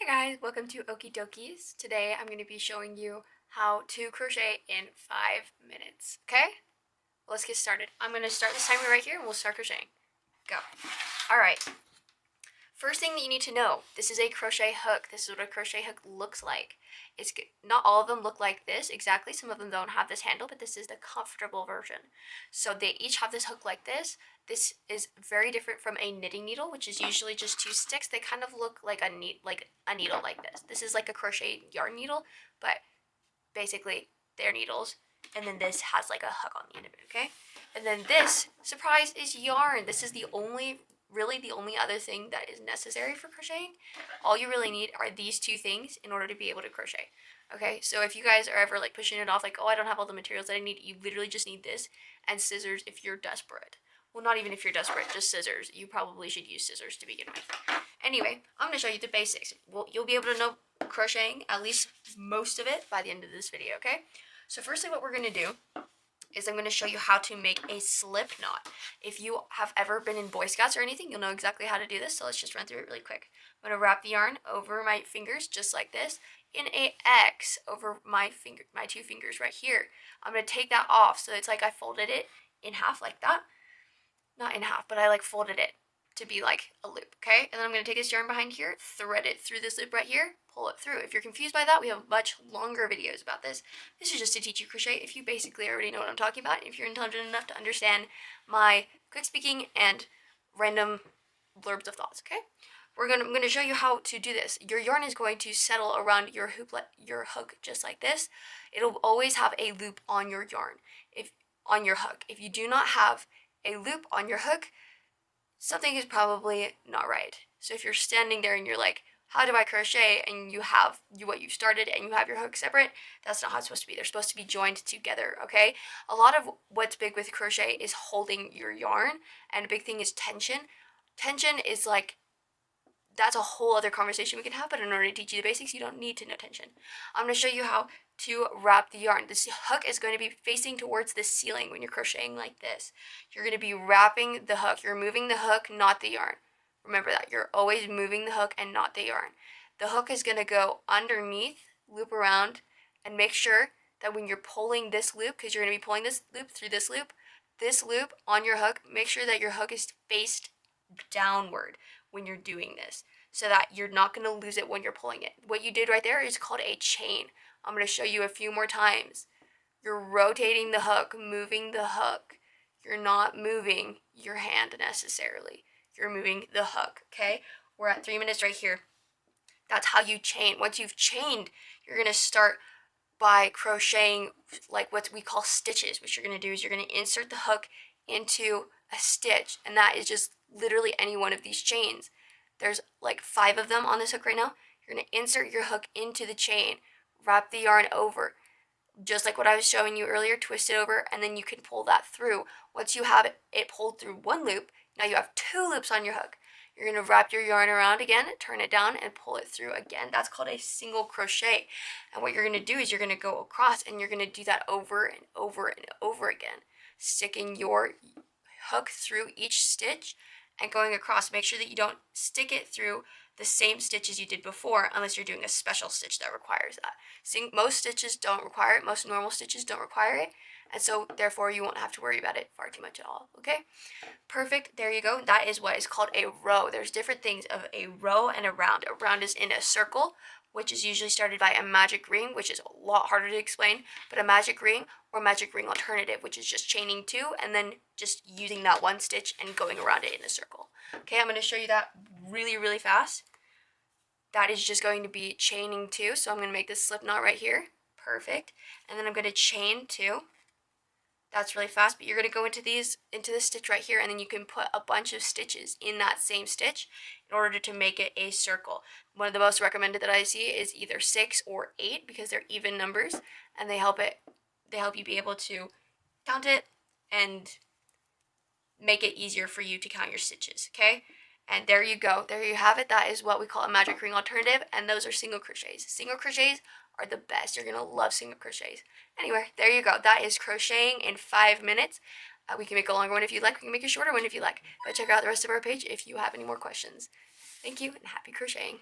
Hi guys, welcome to Okie Dokies. Today I'm going to be showing you how to crochet in 5 minutes. Okay? Let's get started. I'm going to start this timer right here and we'll start crocheting. Go. Alright. First thing that you need to know, this is a crochet hook. This is what a crochet hook looks like. It's not all of them look like this exactly. Some of them don't have this handle, but this is the comfortable version. So they each have this hook like this. This is very different from a knitting needle, which is usually just 2 sticks. They kind of look like a needle like this. This is like a crochet yarn needle, but basically they're needles. And then this has like a hook on the end of it, okay? And then this, surprise, is yarn. This is really the only other thing that is necessary for crocheting. All you really need are these 2 things in order to be able to crochet. Okay, so if you guys are ever like pushing it off, like, oh, I don't have all the materials that I need, you literally just need this and scissors if you're desperate. Well, not even if you're desperate, just scissors. You probably should use scissors to begin with. Anyway, I'm going to show you the basics. Well, you'll be able to know crocheting, at least most of it, by the end of this video, okay? So firstly, what we're going to do is I'm going to show you how to make a slip knot. If you have ever been in Boy Scouts or anything, you'll know exactly how to do this, so let's just run through it really quick. I'm going to wrap the yarn over my fingers, just like this, in a X over my 2 fingers right here. I'm going to take that off, so it's like I folded it in half like that. Not in half, but I like folded it to be like a loop, okay? And then I'm going to take this yarn behind here, thread it through this loop right here, pull it through. If you're confused by that, we have much longer videos about this. This is just to teach you crochet if you basically already know what I'm talking about, if you're intelligent enough to understand my quick speaking and random blurbs of thoughts, okay? I'm going to show you how to do this. Your yarn is going to settle around your hook just like this. It'll always have a loop on your yarn, on your hook. If you do not have a loop on your hook, something is probably not right. So if you're standing there and you're like, how do I crochet? And you have what you've started and you have your hook separate, that's not how it's supposed to be. They're supposed to be joined together, okay? A lot of what's big with crochet is holding your yarn, and a big thing is tension. Tension is like, that's a whole other conversation we can have, but in order to teach you the basics, you don't need to know tension. I'm going to show you how to wrap the yarn. This hook is going to be facing towards the ceiling when you're crocheting like this. You're going to be wrapping the hook. You're moving the hook, not the yarn. Remember that. You're always moving the hook and not the yarn. The hook is going to go underneath, loop around, and make sure that when you're pulling this loop, because you're going to be pulling this loop through this loop on your hook, make sure that your hook is faced downward when you're doing this, so that you're not going to lose it when you're pulling it. What you did right there is called a chain. I'm going to show you a few more times. You're rotating the hook, moving the hook. You're not moving your hand necessarily. You're moving the hook, okay? We're at 3 minutes right here. That's how you chain. Once you've chained, you're going to start by crocheting like what we call stitches. What you're going to do is you're going to insert the hook into a stitch, and that is just literally any one of these chains. There's like 5 of them on this hook right now. You're going to insert your hook into the chain, wrap the yarn over, just like what I was showing you earlier, twist it over, and then you can pull that through. Once you have it pulled through 1 loop, now you have 2 loops on your hook. You're going to wrap your yarn around again, turn it down, and pull it through again. That's called a single crochet. And what you're going to do is you're going to go across, and you're going to do that over and over and over again, sticking your hook through each stitch and going across. Make sure that you don't stick it through the same stitch as you did before, unless you're doing a special stitch that requires that. Most stitches don't require it. Most normal stitches don't require it, and so therefore you won't have to worry about it far too much at all, okay? Perfect. There you go. That is what is called a row. There's different things of a row and a round. A round is in a circle, which is usually started by a magic ring, which is a lot harder to explain, but a magic ring or magic ring alternative, which is just chaining 2 and then just using that 1 stitch and going around it in a circle. Okay, I'm going to show you that really, really fast. That is just going to be chaining 2, so I'm going to make this slip knot right here. Perfect. And then I'm going to chain 2. That's really fast, but you're going to go into this stitch right here, and then you can put a bunch of stitches in that same stitch in order to make it a circle. One of the most recommended that I see is either 6 or 8, because they're even numbers, and they help you be able to count it and make it easier for you to count your stitches, okay? And there you go. There you have it. That is what we call a magic ring alternative, and those are single crochets. Single crochets are the best. You're going to love single crochets. Anyway, there you go. That is crocheting in 5 minutes. We can make a longer one if you like. We can make a shorter one if you like. But check out the rest of our page if you have any more questions. Thank you, and happy crocheting.